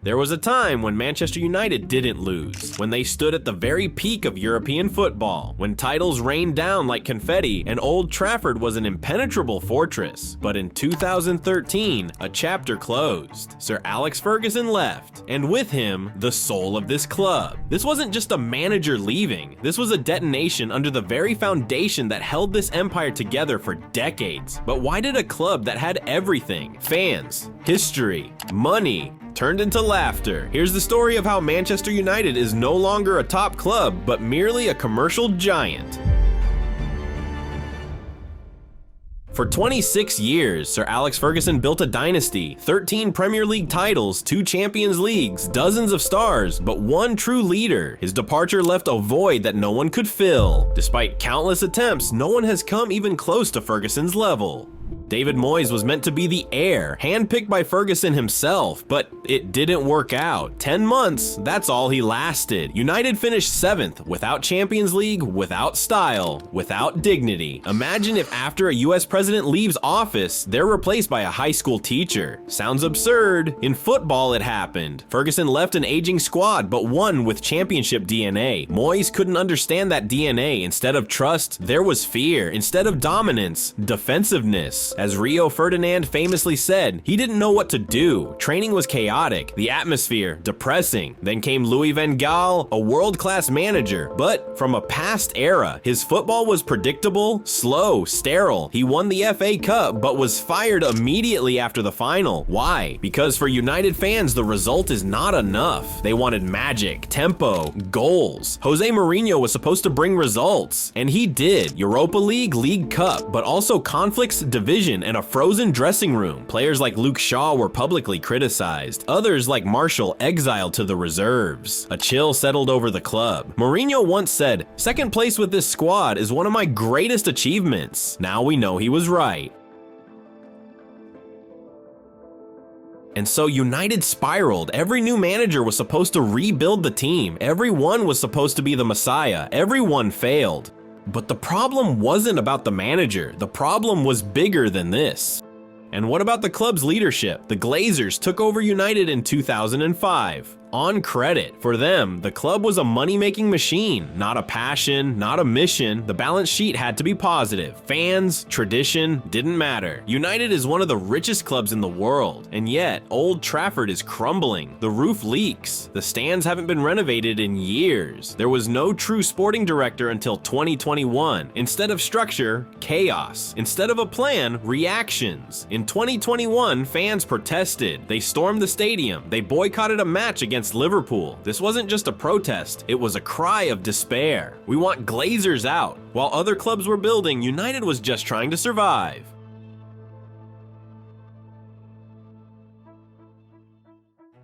There was a time when Manchester United didn't lose, when they stood at the very peak of European football, when titles rained down like confetti and Old Trafford was an impenetrable fortress. But in 2013, a chapter closed. Sir Alex Ferguson left, and with him, the soul of this club. This wasn't just a manager leaving, this was a detonation under the very foundation that held this empire together for decades. But why did a club that had everything, fans, history, money, turned into laughter? Here's the story of how Manchester United is no longer a top club, but merely a commercial giant. For 26 years, Sir Alex Ferguson built a dynasty, 13 Premier League titles, 2 Champions Leagues, dozens of stars, but one true leader. His departure left a void that no one could fill. Despite countless attempts, no one has come even close to Ferguson's level. David Moyes was meant to be the heir, handpicked by Ferguson himself, but it didn't work out. 10 months, that's all he lasted. United finished 7th, without Champions League, without style, without dignity. Imagine if after a US president leaves office, they're replaced by a high school teacher. Sounds absurd. In football, it happened. Ferguson left an aging squad, but won with championship DNA. Moyes couldn't understand that DNA. Instead of trust, there was fear. Instead of dominance, defensiveness. As Rio Ferdinand famously said, he didn't know what to do. Training was chaotic, the atmosphere depressing. Then came Louis van Gaal, a world-class manager, but from a past era. His football was predictable, slow, sterile. He won the FA Cup, but was fired immediately after the final. Why? Because for United fans, the result is not enough. They wanted magic, tempo, goals. Jose Mourinho was supposed to bring results, and he did. Europa League, League Cup, but also conflicts, division, and a frozen dressing room. Players like Luke Shaw were publicly criticized. Others like Marshall exiled to the reserves. A chill settled over the club. Mourinho once said, "Second place with this squad is one of my greatest achievements." Now we know he was right. And so United spiraled. Every new manager was supposed to rebuild the team. Everyone was supposed to be the messiah. Everyone failed. But the problem wasn't about the manager. The problem was bigger than this. And what about the club's leadership? The Glazers took over United in 2005. On credit. For them, the club was a money-making machine, not a passion, not a mission. The balance sheet had to be positive. Fans, tradition, didn't matter. United is one of the richest clubs in the world, and yet Old Trafford is crumbling. The roof leaks. The stands haven't been renovated in years. There was no true sporting director until 2021. Instead of structure, chaos. Instead of a plan, reactions. In 2021, fans protested. They stormed the stadium. They boycotted a match against Liverpool. This wasn't just a protest, it was a cry of despair. We want Glazers out. While other clubs were building, United was just trying to survive.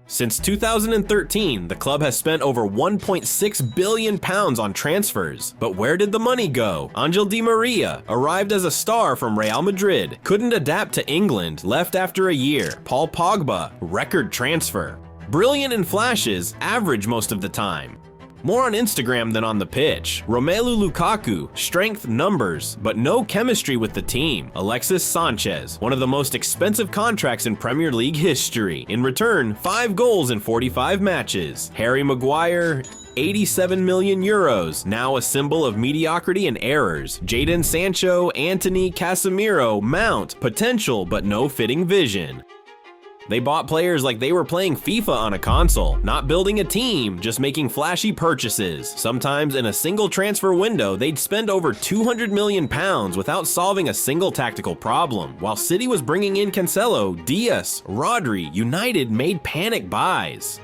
Since 2013, the club has spent over £1.6 billion on transfers. But where did the money go? Angel Di Maria arrived as a star from Real Madrid, couldn't adapt to England, left after a year. Paul Pogba, record transfer. Brilliant in flashes, average most of the time. More on Instagram than on the pitch. Romelu Lukaku, strength, numbers, but no chemistry with the team. Alexis Sanchez, one of the most expensive contracts in Premier League history. In return, 5 goals in 45 matches. Harry Maguire, 87 million euros, now a symbol of mediocrity and errors. Jadon Sancho, Antony, Casemiro, Mount, potential but no fitting vision. They bought players like they were playing FIFA on a console, not building a team, just making flashy purchases. Sometimes in a single transfer window, they'd spend over £200 million without solving a single tactical problem. While City was bringing in Cancelo, Diaz, Rodri, United made panic buys.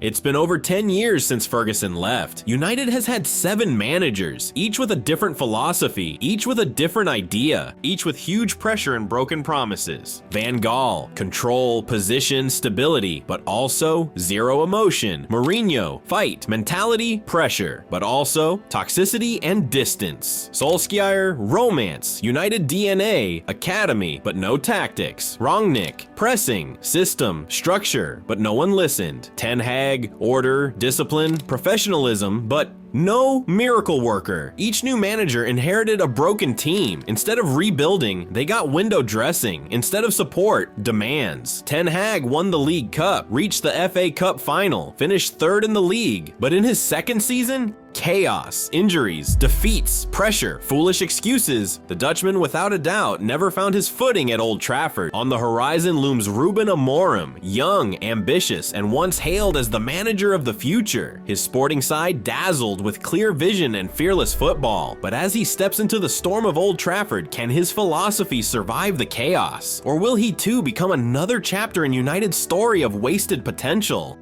It's been over 10 years since Ferguson left. United has had 7 managers, each with a different philosophy, each with a different idea, each with huge pressure and broken promises. Van Gaal, control, position, stability, but also zero emotion. Mourinho, fight, mentality, pressure, but also toxicity and distance. Solskjaer, romance, United DNA, academy, but no tactics. Rangnick, pressing, system, structure, but no one listened. Ten Hag, Swag, order, discipline, professionalism, but no miracle worker. Each new manager inherited a broken team. Instead of rebuilding, they got window dressing. Instead of support, demands. Ten Hag won the League Cup, reached the FA Cup final, finished third in the league. But in his second season, chaos, injuries, defeats, pressure, foolish excuses. The Dutchman, without a doubt, never found his footing at Old Trafford. On the horizon looms Ruben Amorim, young, ambitious, and once hailed as the manager of the future. His sporting side dazzled with clear vision and fearless football. But as he steps into the storm of Old Trafford, can his philosophy survive the chaos? Or will he too become another chapter in United's story of wasted potential?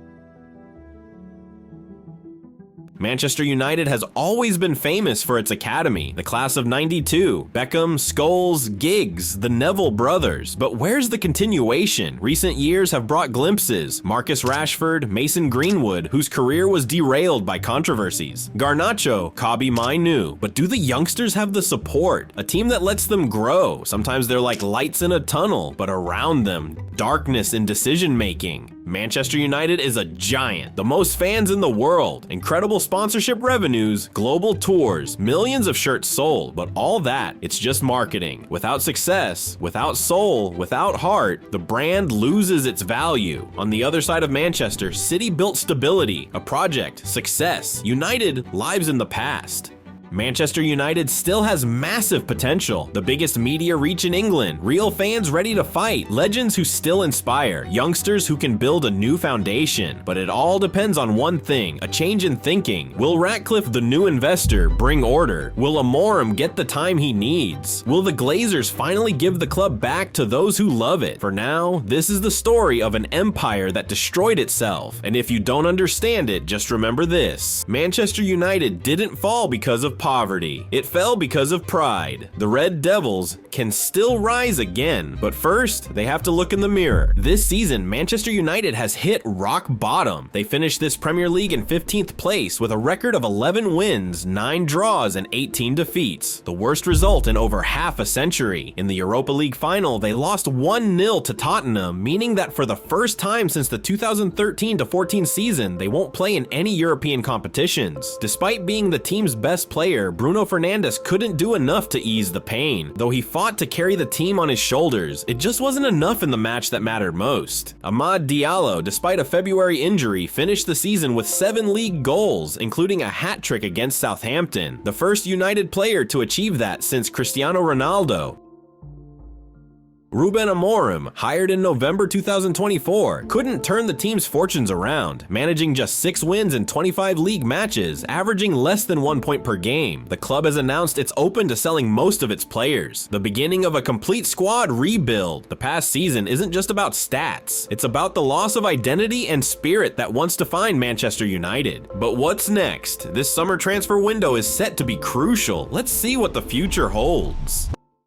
Manchester United has always been famous for its academy. The class of '92, Beckham, Scholes, Giggs, the Neville brothers. But where's the continuation? Recent years have brought glimpses. Marcus Rashford, Mason Greenwood, whose career was derailed by controversies. Garnacho, Kobbie Mainoo. But do the youngsters have the support? A team that lets them grow. Sometimes they're like lights in a tunnel, but around them, darkness in decision making. Manchester United is a giant, the most fans in the world, incredible sponsorship revenues, global tours, millions of shirts sold, but all that, it's just marketing. Without success, without soul, without heart, the brand loses its value. On the other side of Manchester, City built stability, a project, success. United lives in the past. Manchester United still has massive potential, the biggest media reach in England, real fans ready to fight, legends who still inspire, youngsters who can build a new foundation. But it all depends on one thing, a change in thinking. Will Ratcliffe, the new investor, bring order? Will Amorim get the time he needs? Will the Glazers finally give the club back to those who love it? For now, this is the story of an empire that destroyed itself. And if you don't understand it, just remember this. Manchester United didn't fall because of poverty. It fell because of pride. The Red Devils can still rise again, but first, they have to look in the mirror. This season, Manchester United has hit rock bottom. They finished this Premier League in 15th place with a record of 11 wins, 9 draws, and 18 defeats. The worst result in over half a century. In the Europa League final, they lost 1-0 to Tottenham, meaning that for the first time since the 2013-14 season, they won't play in any European competitions. Despite being the team's best player, Bruno Fernandes couldn't do enough to ease the pain. Though he fought to carry the team on his shoulders, it just wasn't enough in the match that mattered most. Amad Diallo, despite a February injury, finished the season with 7 league goals, including a hat trick against Southampton, the first United player to achieve that since Cristiano Ronaldo. Ruben Amorim, hired in November 2024, couldn't turn the team's fortunes around, managing just 6 wins in 25 league matches, averaging less than 1 point per game. The club has announced it's open to selling most of its players. The beginning of a complete squad rebuild. The past season isn't just about stats. It's about the loss of identity and spirit that once defined Manchester United. But what's next? This summer transfer window is set to be crucial. Let's see what the future holds.